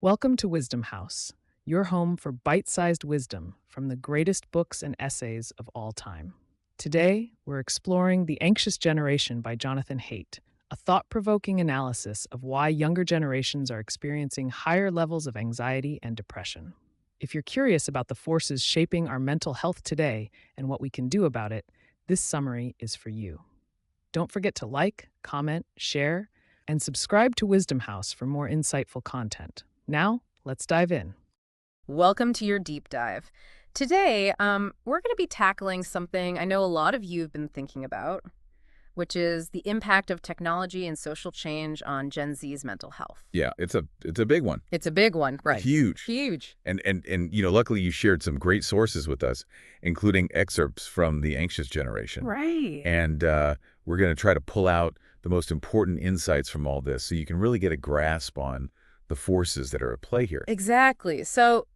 Welcome to Wisdom House, your home for bite-sized wisdom from the greatest books and essays of all time. Today, we're exploring The Anxious Generation by Jonathan Haidt, a thought-provoking analysis of why younger generations are experiencing higher levels of anxiety and depression. If you're curious about the forces shaping our mental health today and what we can do about it, this summary is for you. Don't forget to like, comment, share, and subscribe to Wisdom House for more insightful content. Now, let's dive in. Welcome to your deep dive. Today, we're going to be tackling something I know a lot of you have been thinking about, which is the impact of technology and social change on Gen Z's mental health. Yeah, it's a big one. It's a big one, right? Huge. Huge. And luckily you shared some great sources with us, including excerpts from The Anxious Generation. Right. And we're going to try to pull out the most important insights from all this so you can really get a grasp on the forces that are at play here. Exactly. So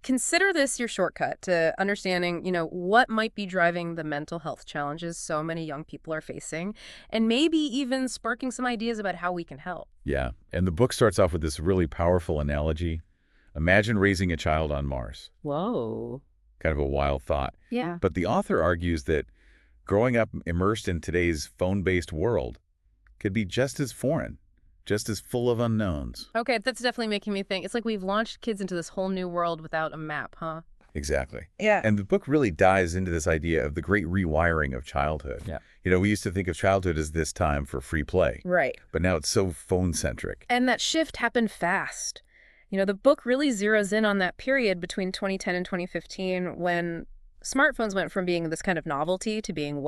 consider this your shortcut to understanding, what might be driving the mental health challenges so many young people are facing, and maybe even sparking some ideas about how we can help. Yeah, and the book starts off with this really powerful analogy. Imagine raising a child on Mars. Whoa. Kind of a wild thought. Yeah. But the author argues that growing up immersed in today's phone-based world could be just as foreign, just as full of unknowns. Okay, that's definitely making me think. It's like we've launched kids into this whole new world without a map, huh? Exactly. Yeah. And the book really dives into this idea of the great rewiring of childhood. Yeah. We used to think of childhood as this time for free play. Right. But now it's so phone-centric. And that shift happened fast. The book really zeroes in on that period between 2010 and 2015 when smartphones went from being this kind of novelty to being,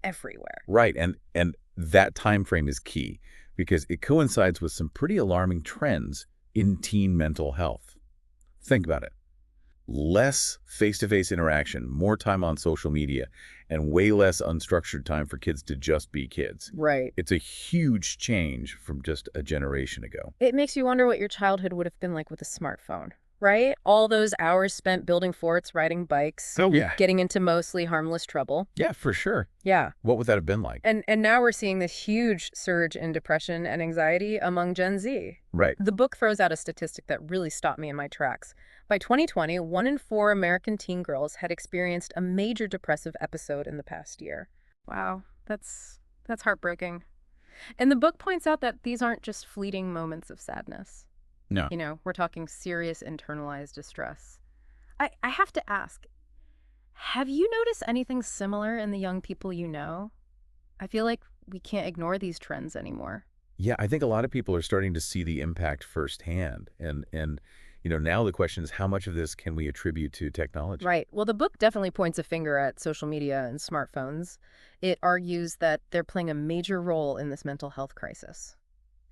everywhere. Right. And that time frame is key because it coincides with some pretty alarming trends in teen mental health. Think about it. Less face-to-face interaction, more time on social media, and way less unstructured time for kids to just be kids. Right. It's a huge change from just a generation ago. It makes you wonder what your childhood would have been like with a smartphone, right? All those hours spent building forts, riding bikes, getting into mostly harmless trouble. Yeah, for sure. Yeah. What would that have been like? And now we're seeing this huge surge in depression and anxiety among Gen Z. Right. The book throws out a statistic that really stopped me in my tracks. By 2020, 1 in 4 American teen girls had experienced a major depressive episode in the past year. Wow, that's heartbreaking. And the book points out that these aren't just fleeting moments of sadness. No. We're talking serious internalized distress. I have to ask, have you noticed anything similar in the young people you know? I feel like we can't ignore these trends anymore. Yeah, I think a lot of people are starting to see the impact firsthand. And now the question is, how much of this can we attribute to technology? Right. Well, the book definitely points a finger at social media and smartphones. It argues that they're playing a major role in this mental health crisis.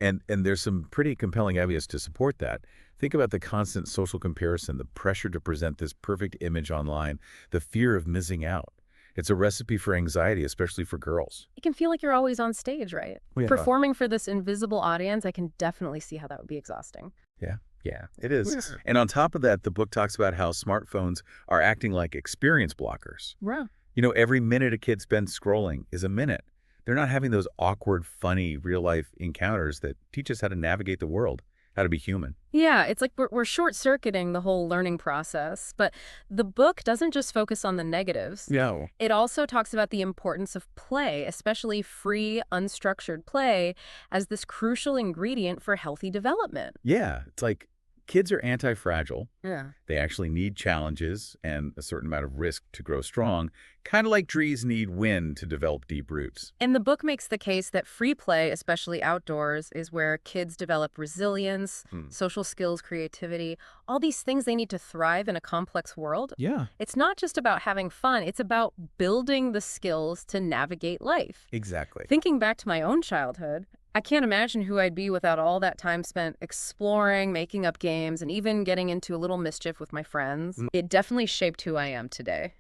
And there's some pretty compelling evidence to support that. Think about the constant social comparison, the pressure to present this perfect image online, the fear of missing out. It's a recipe for anxiety, especially for girls. It can feel like you're always on stage, right? Yeah. Performing for this invisible audience, I can definitely see how that would be exhausting. Yeah, it is. And on top of that, the book talks about how smartphones are acting like experience blockers. Wow. Every minute a kid spends scrolling is a minute. They're not having those awkward, funny, real-life encounters that teach us how to navigate the world, how to be human. Yeah, it's like we're short-circuiting the whole learning process. But the book doesn't just focus on the negatives. No. It also talks about the importance of play, especially free, unstructured play, as this crucial ingredient for healthy development. Yeah, it's like kids are anti-fragile. Yeah. They actually need challenges and a certain amount of risk to grow strong, kind of like trees need wind to develop deep roots. And the book makes the case that free play, especially outdoors, is where kids develop resilience, social skills, creativity, all these things they need to thrive in a complex world. Yeah. It's not just about having fun. It's about building the skills to navigate life. Exactly. Thinking back to my own childhood, I can't imagine who I'd be without all that time spent exploring, making up games, and even getting into a little mischief with my friends. It definitely shaped who I am today.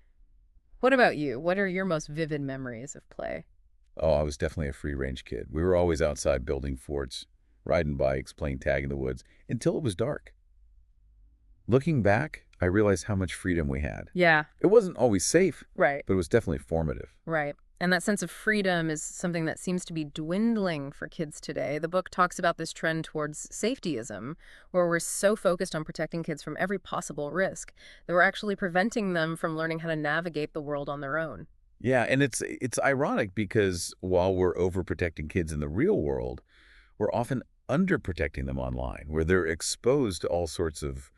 What about you? What are your most vivid memories of play? Oh, I was definitely a free-range kid. We were always outside building forts, riding bikes, playing tag in the woods, until it was dark. Looking back, I realized how much freedom we had. Yeah. It wasn't always safe, Right. but it was definitely formative. Right. And that sense of freedom is something that seems to be dwindling for kids today. The book talks about this trend towards safetyism, where we're so focused on protecting kids from every possible risk that we're actually preventing them from learning how to navigate the world on their own. Yeah, and it's ironic because while we're overprotecting kids in the real world, we're often underprotecting them online, where they're exposed to all sorts of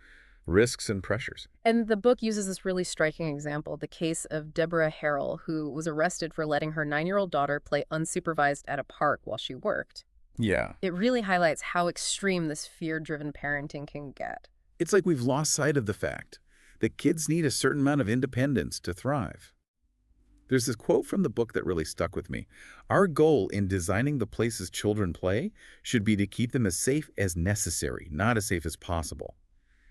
risks and pressures. And the book uses this really striking example, the case of Deborah Harrell, who was arrested for letting her 9-year-old daughter play unsupervised at a park while she worked. Yeah. It really highlights how extreme this fear-driven parenting can get. It's like we've lost sight of the fact that kids need a certain amount of independence to thrive. There's this quote from the book that really stuck with me. Our goal in designing the places children play should be to keep them as safe as necessary, not as safe as possible.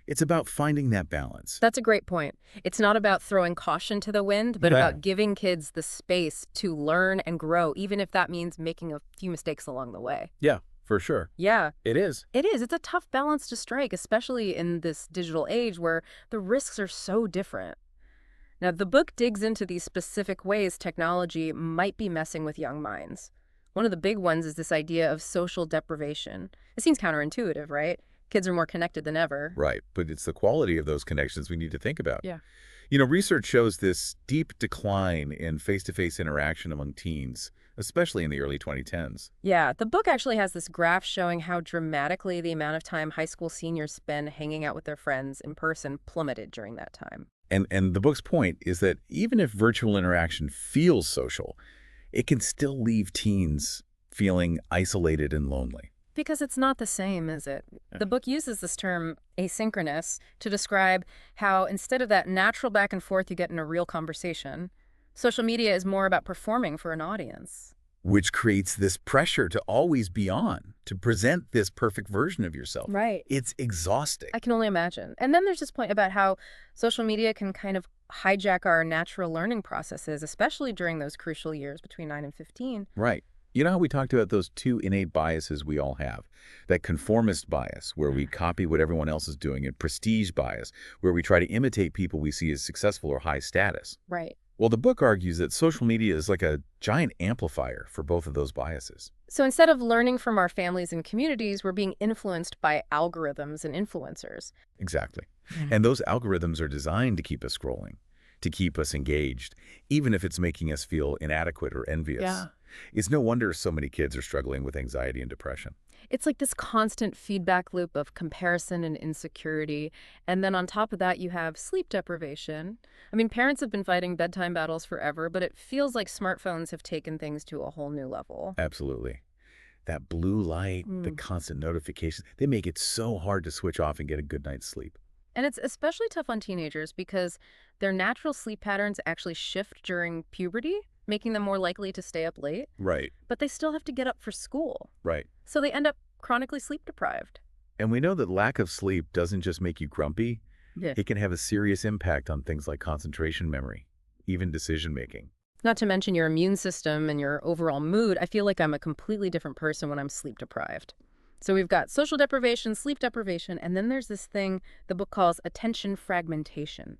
It's about finding that balance. That's a great point. It's not about throwing caution to the wind, but Yeah. about giving kids the space to learn and grow, even if that means making a few mistakes along the way. Yeah, for sure. Yeah, It is. it is. It's a tough balance to strike, especially in this digital age where the risks are so different. Now, the book digs into these specific ways technology might be messing with young minds. One of the big ones is this idea of social deprivation. It seems counterintuitive, right? Kids are more connected than ever. Right, but it's the quality of those connections we need to think about. Yeah. Research shows this deep decline in face-to-face interaction among teens, especially in the early 2010s. Yeah, the book actually has this graph showing how dramatically the amount of time high school seniors spend hanging out with their friends in person plummeted during that time. And the book's point is that even if virtual interaction feels social, it can still leave teens feeling isolated and lonely. Because it's not the same, is it? Yeah. The book uses this term asynchronous to describe how instead of that natural back and forth you get in a real conversation, social media is more about performing for an audience. Which creates this pressure to always be on, to present this perfect version of yourself. Right. It's exhausting. I can only imagine. And then there's this point about how social media can kind of hijack our natural learning processes, especially during those crucial years between 9 and 15. Right. You know how we talked about those two innate biases we all have? That conformist bias, where we copy what everyone else is doing, and prestige bias, where we try to imitate people we see as successful or high status. Right. Well, the book argues that social media is like a giant amplifier for both of those biases. So instead of learning from our families and communities, we're being influenced by algorithms and influencers. Exactly. And those algorithms are designed to keep us scrolling, to keep us engaged, even if it's making us feel inadequate or envious. Yeah. It's no wonder so many kids are struggling with anxiety and depression. It's like this constant feedback loop of comparison and insecurity. And then on top of that, you have sleep deprivation. I mean, parents have been fighting bedtime battles forever, but it feels like smartphones have taken things to a whole new level. Absolutely. That blue light, the constant notifications, they make it so hard to switch off and get a good night's sleep. And it's especially tough on teenagers because their natural sleep patterns actually shift during puberty, making them more likely to stay up late. Right, But they still have to get up for school. right. So they end up chronically sleep deprived. And we know that lack of sleep doesn't just make you grumpy. Yeah. It can have a serious impact on things like concentration memory, even decision-making. Not to mention your immune system and your overall mood. I feel like I'm a completely different person when I'm sleep deprived. So we've got social deprivation, sleep deprivation, and then there's this thing the book calls attention fragmentation.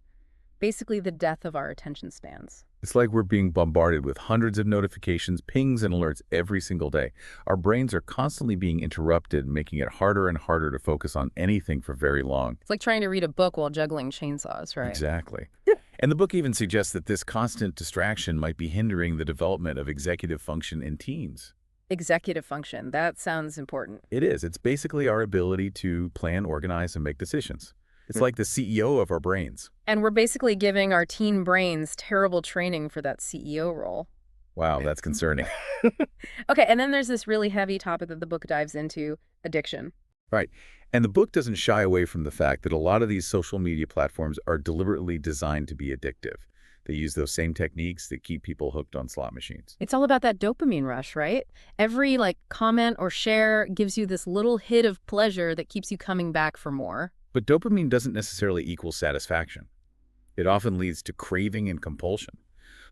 Basically the death of our attention spans. It's like we're being bombarded with hundreds of notifications, pings, and alerts every single day. Our brains are constantly being interrupted, making it harder and harder to focus on anything for very long. It's like trying to read a book while juggling chainsaws, right? Exactly. And the book even suggests that this constant distraction might be hindering the development of executive function in teens. Executive function. That sounds important. It is. It's basically our ability to plan, organize, and make decisions. It's like the CEO of our brains. And we're basically giving our teen brains terrible training for that CEO role. Wow, that's concerning. Okay, and then there's this really heavy topic that the book dives into, addiction. Right. And the book doesn't shy away from the fact that a lot of these social media platforms are deliberately designed to be addictive. They use those same techniques that keep people hooked on slot machines. It's all about that dopamine rush, right? Every comment or share gives you this little hit of pleasure that keeps you coming back for more. But dopamine doesn't necessarily equal satisfaction. It often leads to craving and compulsion.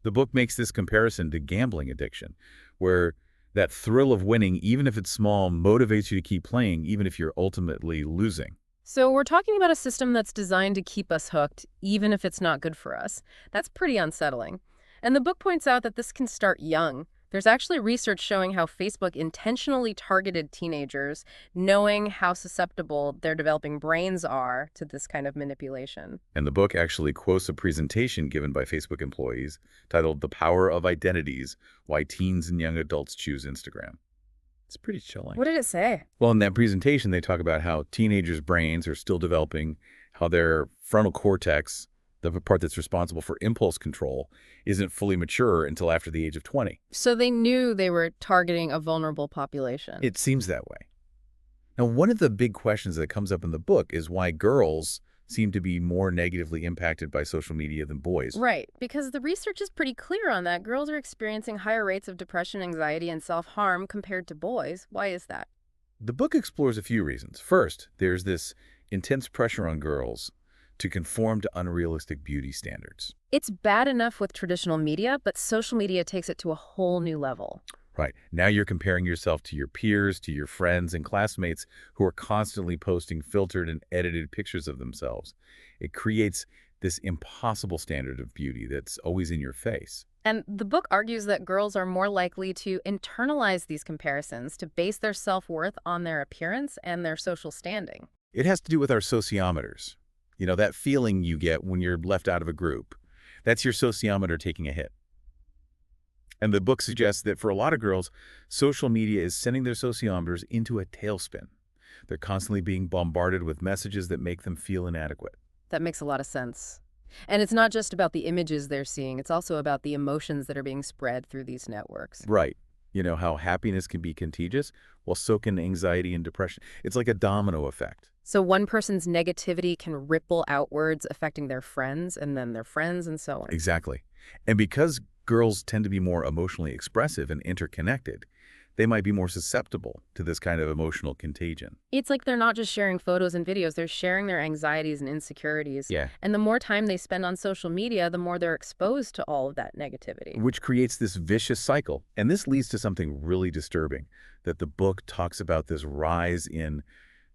The book makes this comparison to gambling addiction, where that thrill of winning, even if it's small, motivates you to keep playing, even if you're ultimately losing. So we're talking about a system that's designed to keep us hooked, even if it's not good for us. That's pretty unsettling. And the book points out that this can start young. There's actually research showing how Facebook intentionally targeted teenagers, knowing how susceptible their developing brains are to this kind of manipulation. And the book actually quotes a presentation given by Facebook employees titled "The Power of Identities: Why Teens and Young Adults Choose Instagram." It's pretty chilling. What did it say? Well, in that presentation, they talk about how teenagers' brains are still developing, how their frontal cortex, the part that's responsible for impulse control, isn't fully mature until after the age of 20. So they knew they were targeting a vulnerable population. It seems that way. Now, one of the big questions that comes up in the book is why girls seem to be more negatively impacted by social media than boys. Right, because the research is pretty clear on that. Girls are experiencing higher rates of depression, anxiety, and self-harm compared to boys. Why is that? The book explores a few reasons. First, there's this intense pressure on girls to conform to unrealistic beauty standards. It's bad enough with traditional media, but social media takes it to a whole new level. Right. Now you're comparing yourself to your peers, to your friends and classmates who are constantly posting filtered and edited pictures of themselves. It creates this impossible standard of beauty that's always in your face. And the book argues that girls are more likely to internalize these comparisons, to base their self-worth on their appearance and their social standing. It has to do with our sociometers. You know, that feeling you get when you're left out of a group. That's your sociometer taking a hit. And the book suggests that for a lot of girls, social media is sending their sociometers into a tailspin. They're constantly being bombarded with messages that make them feel inadequate. That makes a lot of sense. And it's not just about the images they're seeing, it's also about the emotions that are being spread through these networks. Right. You know how happiness can be contagious? Well, so can anxiety and depression. It's like a domino effect. So one person's negativity can ripple outwards, affecting their friends and then their friends and so on. Exactly. And because girls tend to be more emotionally expressive and interconnected, they might be more susceptible to this kind of emotional contagion. It's like they're not just sharing photos and videos, they're sharing their anxieties and insecurities. Yeah. And the more time they spend on social media, the more they're exposed to all of that negativity. Which creates this vicious cycle. And this leads to something really disturbing, that the book talks about this rise in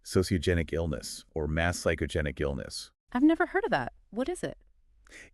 sociogenic illness or mass psychogenic illness. I've never heard of that. What is it?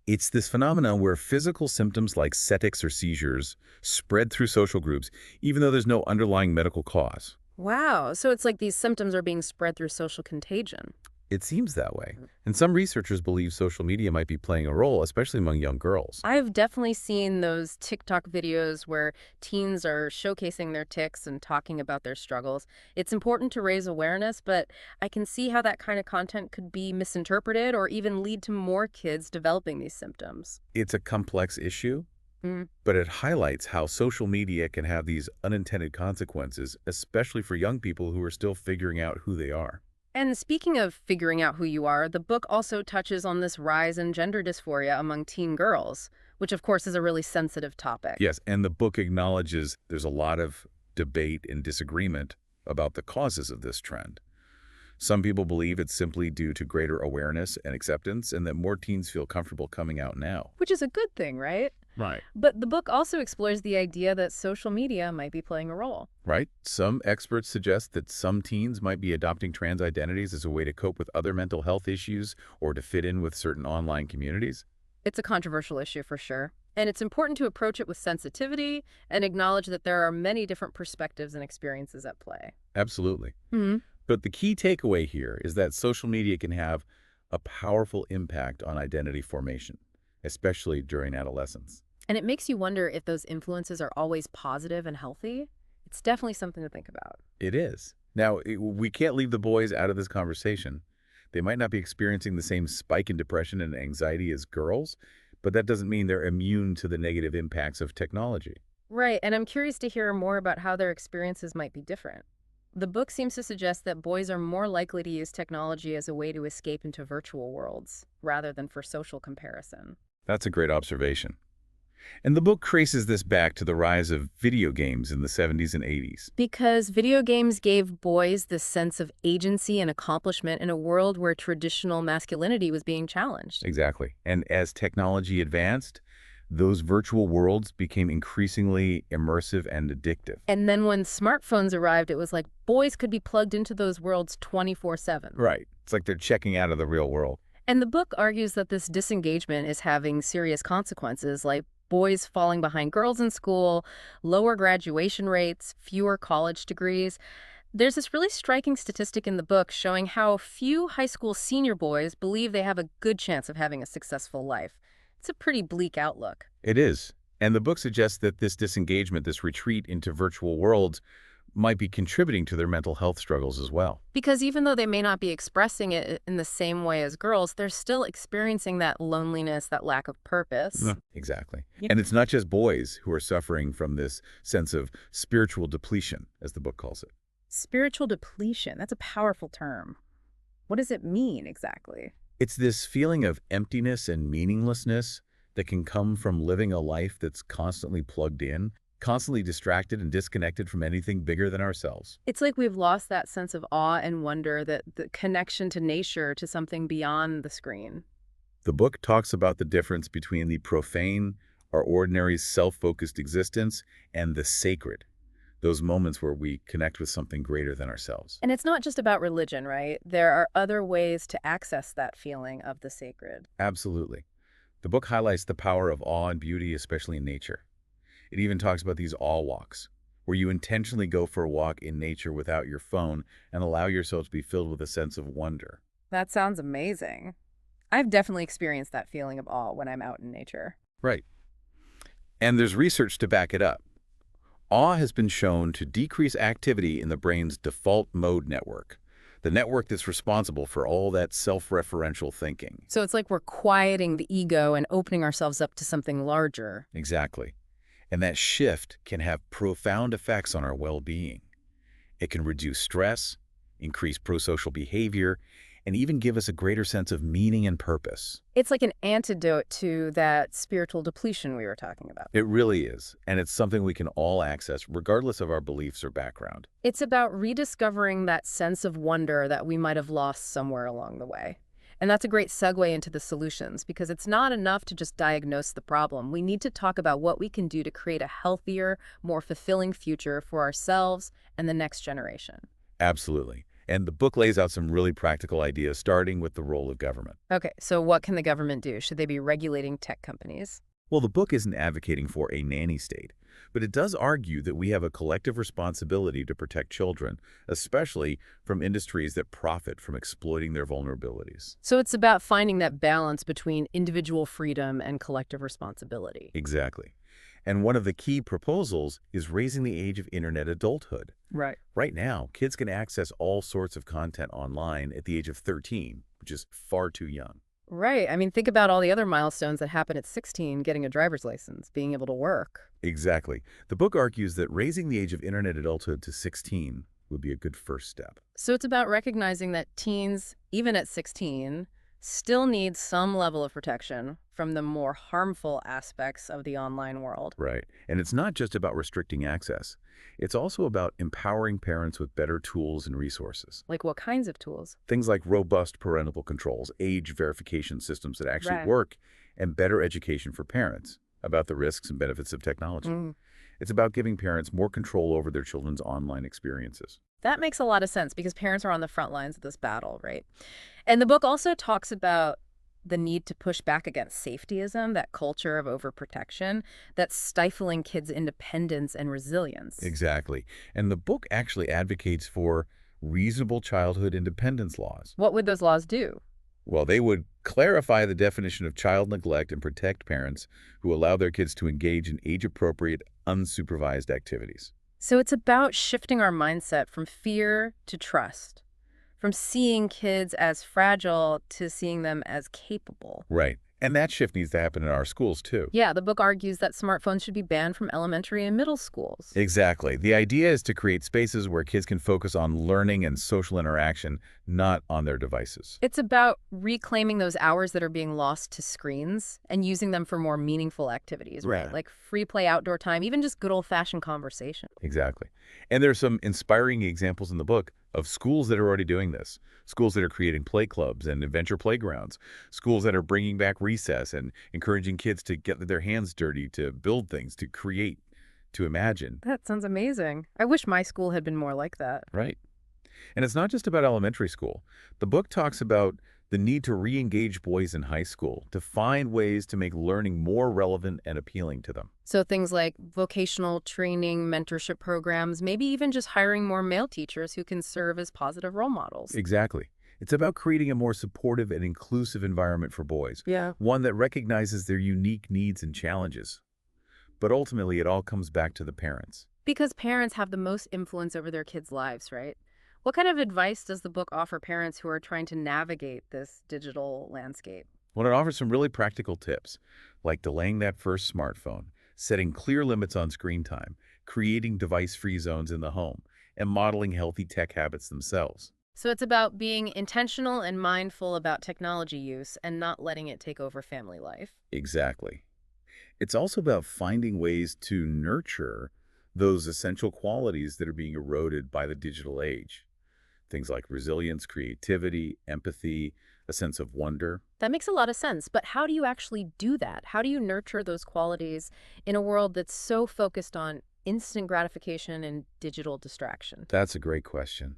It's this phenomenon where physical symptoms like setics or seizures spread through social groups, even though there's no underlying medical cause. Wow. So it's like these symptoms are being spread through social contagion. It seems that way. And some researchers believe social media might be playing a role, especially among young girls. I've definitely seen those TikTok videos where teens are showcasing their tics and talking about their struggles. It's important to raise awareness, but I can see how that kind of content could be misinterpreted or even lead to more kids developing these symptoms. It's a complex issue, but it highlights how social media can have these unintended consequences, especially for young people who are still figuring out who they are. And speaking of figuring out who you are, the book also touches on this rise in gender dysphoria among teen girls, which of course is a really sensitive topic. Yes, and the book acknowledges there's a lot of debate and disagreement about the causes of this trend. Some people believe it's simply due to greater awareness and acceptance, and that more teens feel comfortable coming out now. Which is a good thing, right? Right. But the book also explores the idea that social media might be playing a role. Right. Some experts suggest that some teens might be adopting trans identities as a way to cope with other mental health issues or to fit in with certain online communities. It's a controversial issue for sure. And it's important to approach it with sensitivity and acknowledge that there are many different perspectives and experiences at play. Absolutely. But the key takeaway here is that social media can have a powerful impact on identity formation, especially during adolescence. And it makes you wonder if those influences are always positive and healthy. It's definitely something to think about. It is. Now, we can't leave the boys out of this conversation. They might not be experiencing the same spike in depression and anxiety as girls, but that doesn't mean they're immune to the negative impacts of technology. Right, and I'm curious to hear more about how their experiences might be different. The book seems to suggest that boys are more likely to use technology as a way to escape into virtual worlds, rather than for social comparison. That's a great observation. And the book traces this back to the rise of video games in the 70s and 80s. Because video games gave boys this sense of agency and accomplishment in a world where traditional masculinity was being challenged. Exactly. And as technology advanced, those virtual worlds became increasingly immersive and addictive. And then when smartphones arrived, it was like boys could be plugged into those worlds 24/7. Right. It's like they're checking out of the real world. And the book argues that this disengagement is having serious consequences, like boys falling behind girls in school, lower graduation rates, fewer college degrees. There's this really striking statistic in the book showing how few high school senior boys believe they have a good chance of having a successful life. It's a pretty bleak outlook. It is. And the book suggests that this disengagement, this retreat into virtual worlds, might be contributing to their mental health struggles as well. Because even though they may not be expressing it in the same way as girls, they're still experiencing that loneliness, that lack of purpose. Yeah. Exactly. And it's not just boys who are suffering from this sense of spiritual depletion, as the book calls it. Spiritual depletion, that's a powerful term. What does it mean exactly? It's this feeling of emptiness and meaninglessness that can come from living a life that's constantly plugged in, constantly distracted and disconnected from anything bigger than ourselves. It's like we've lost that sense of awe and wonder, that the connection to nature, to something beyond the screen. The book talks about the difference between the profane, our ordinary self-focused existence, and the sacred, those moments where we connect with something greater than ourselves. And it's not just about religion, right? There are other ways to access that feeling of the sacred. Absolutely. The book highlights the power of awe and beauty, especially in nature. It even talks about these awe walks, where you intentionally go for a walk in nature without your phone and allow yourself to be filled with a sense of wonder. That sounds amazing. I've definitely experienced that feeling of awe when I'm out in nature. Right. And there's research to back it up. Awe has been shown to decrease activity in the brain's default mode network, the network that's responsible for all that self-referential thinking. So it's like we're quieting the ego and opening ourselves up to something larger. Exactly. And that shift can have profound effects on our well-being. It can reduce stress, increase prosocial behavior, and even give us a greater sense of meaning and purpose. It's like an antidote to that spiritual depletion we were talking about. It really is, and it's something we can all access regardless of our beliefs or background. It's about rediscovering that sense of wonder that we might have lost somewhere along the way. And that's a great segue into the solutions, because it's not enough to just diagnose the problem. We need to talk about what we can do to create a healthier, more fulfilling future for ourselves and the next generation. Absolutely. And the book lays out some really practical ideas, starting with the role of government. Okay, so what can the government do? Should they be regulating tech companies? Well, the book isn't advocating for a nanny state, but it does argue that we have a collective responsibility to protect children, especially from industries that profit from exploiting their vulnerabilities. So it's about finding that balance between individual freedom and collective responsibility. Exactly. And one of the key proposals is raising the age of internet adulthood. Right. Right now, kids can access all sorts of content online at the age of 13, which is far too young. Right. I mean, think about all the other milestones that happen at 16, getting a driver's license, being able to work. Exactly. The book argues that raising the age of internet adulthood to 16 would be a good first step. So it's about recognizing that teens, even at 16, still need some level of protection from the more harmful aspects of the online world. Right. And it's not just about restricting access. It's also about empowering parents with better tools and resources. Like what kinds of tools? Things like robust parental controls, age verification systems that actually Right. work, and better education for parents about the risks and benefits of technology. It's about giving parents more control over their children's online experiences. That makes a lot of sense because parents are on the front lines of this battle, right? And the book also talks about the need to push back against safetyism, that culture of overprotection that's stifling kids' independence and resilience. Exactly. And the book actually advocates for reasonable childhood independence laws. What would those laws do? Well, they would clarify the definition of child neglect and protect parents who allow their kids to engage in age-appropriate, unsupervised activities. So it's about shifting our mindset from fear to trust, from seeing kids as fragile to seeing them as capable. Right. And that shift needs to happen in our schools, too. Yeah, the book argues that smartphones should be banned from elementary and middle schools. Exactly. The idea is to create spaces where kids can focus on learning and social interaction, not on their devices. It's about reclaiming those hours that are being lost to screens and using them for more meaningful activities, right? Right. Like free play outdoor time, even just good old-fashioned conversation. Exactly. And there's some inspiring examples in the book of schools that are already doing this, schools that are creating play clubs and adventure playgrounds, schools that are bringing back recess and encouraging kids to get their hands dirty, to build things, to create, to imagine. That sounds amazing. I wish my school had been more like that. Right. And it's not just about elementary school. The book talks about The need to re-engage boys in high school, to find ways to make learning more relevant and appealing to them. So things like vocational training, mentorship programs, maybe even just hiring more male teachers who can serve as positive role models. Exactly. It's about creating a more supportive and inclusive environment for boys, Yeah. one that recognizes their unique needs and challenges. But ultimately, it all comes back to the parents. Because parents have the most influence over their kids' lives, right? What kind of advice does the book offer parents who are trying to navigate this digital landscape? Well, it offers some really practical tips, like delaying that first smartphone, setting clear limits on screen time, creating device-free zones in the home, and modeling healthy tech habits themselves. So it's about being intentional and mindful about technology use and not letting it take over family life. Exactly. It's also about finding ways to nurture those essential qualities that are being eroded by the digital age. Things like resilience, creativity, empathy, a sense of wonder. That makes a lot of sense, but how do you actually do that? How do you nurture those qualities in a world that's so focused on instant gratification and digital distraction? That's a great question.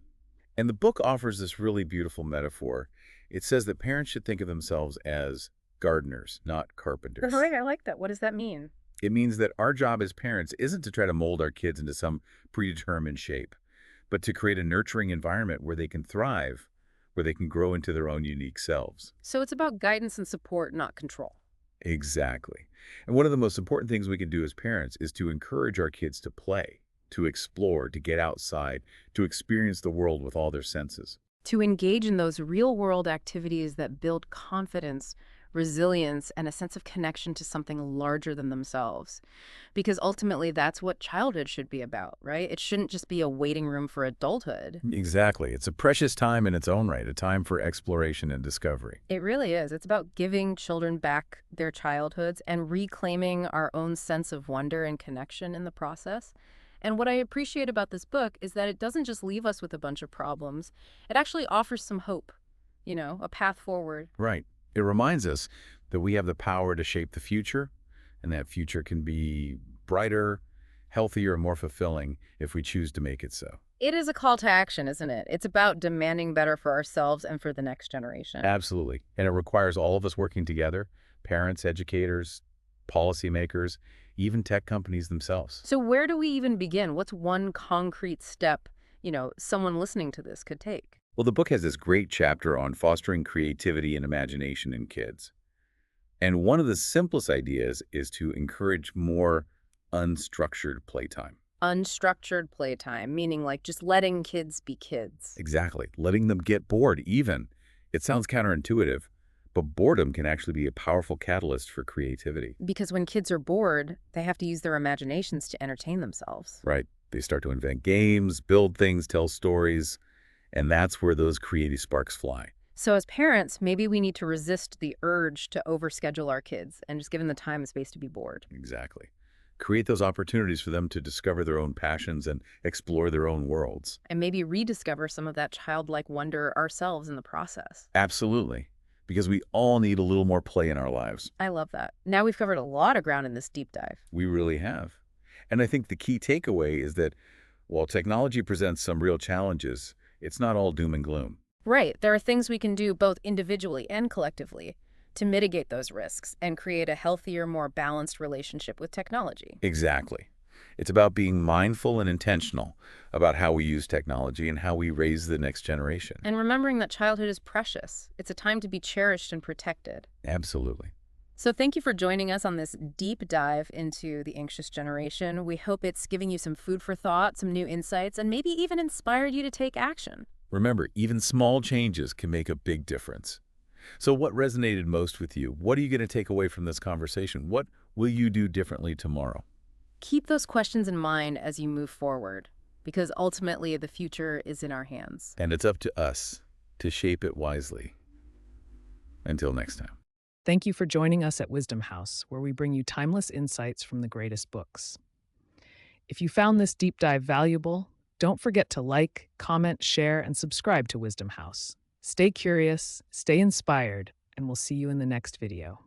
And the book offers this really beautiful metaphor. It says that parents should think of themselves as gardeners, not carpenters. Right, I like that. What does that mean? It means that our job as parents isn't to try to mold our kids into some predetermined shape, but to create a nurturing environment where they can thrive, where they can grow into their own unique selves. So it's about guidance and support, not control. Exactly. And one of the most important things we can do as parents is to encourage our kids to play, to explore, to get outside, to experience the world with all their senses. To engage in those real-world activities that build confidence, resilience, and a sense of connection to something larger than themselves. Because ultimately, that's what childhood should be about, right? It shouldn't just be a waiting room for adulthood. Exactly. It's a precious time in its own right, a time for exploration and discovery. It really is. It's about giving children back their childhoods and reclaiming our own sense of wonder and connection in the process. And what I appreciate about this book is that it doesn't just leave us with a bunch of problems. It actually offers some hope, a path forward. Right. It reminds us that we have the power to shape the future, and that future can be brighter, healthier, and more fulfilling if we choose to make it so. It is a call to action, isn't it? It's about demanding better for ourselves and for the next generation. Absolutely. And it requires all of us working together, parents, educators, policymakers, even tech companies themselves. So where do we even begin? What's one concrete step, someone listening to this could take? Well, the book has this great chapter on fostering creativity and imagination in kids. And one of the simplest ideas is to encourage more unstructured playtime. Unstructured playtime, meaning like just letting kids be kids. Exactly. Letting them get bored even. It sounds counterintuitive, but boredom can actually be a powerful catalyst for creativity. Because when kids are bored, they have to use their imaginations to entertain themselves. Right. They start to invent games, build things, tell stories, and that's where those creative sparks fly. So as parents, maybe we need to resist the urge to overschedule our kids and just give them the time and space to be bored. Exactly. Create those opportunities for them to discover their own passions and explore their own worlds. And maybe rediscover some of that childlike wonder ourselves in the process. Absolutely. Because we all need a little more play in our lives. I love that. Now we've covered a lot of ground in this deep dive. We really have. And I think the key takeaway is that while technology presents some real challenges, it's not all doom and gloom. Right. There are things we can do both individually and collectively to mitigate those risks and create a healthier, more balanced relationship with technology. Exactly. It's about being mindful and intentional about how we use technology and how we raise the next generation. And remembering that childhood is precious. It's a time to be cherished and protected. Absolutely. So thank you for joining us on this deep dive into the anxious generation. We hope it's giving you some food for thought, some new insights, and maybe even inspired you to take action. Remember, even small changes can make a big difference. So what resonated most with you? What are you going to take away from this conversation? What will you do differently tomorrow? Keep those questions in mind as you move forward, because ultimately the future is in our hands. And it's up to us to shape it wisely. Until next time. Thank you for joining us at Wisdom House, where we bring you timeless insights from the greatest books. If you found this deep dive valuable, don't forget to like, comment, share, and subscribe to Wisdom House. Stay curious, stay inspired, and we'll see you in the next video.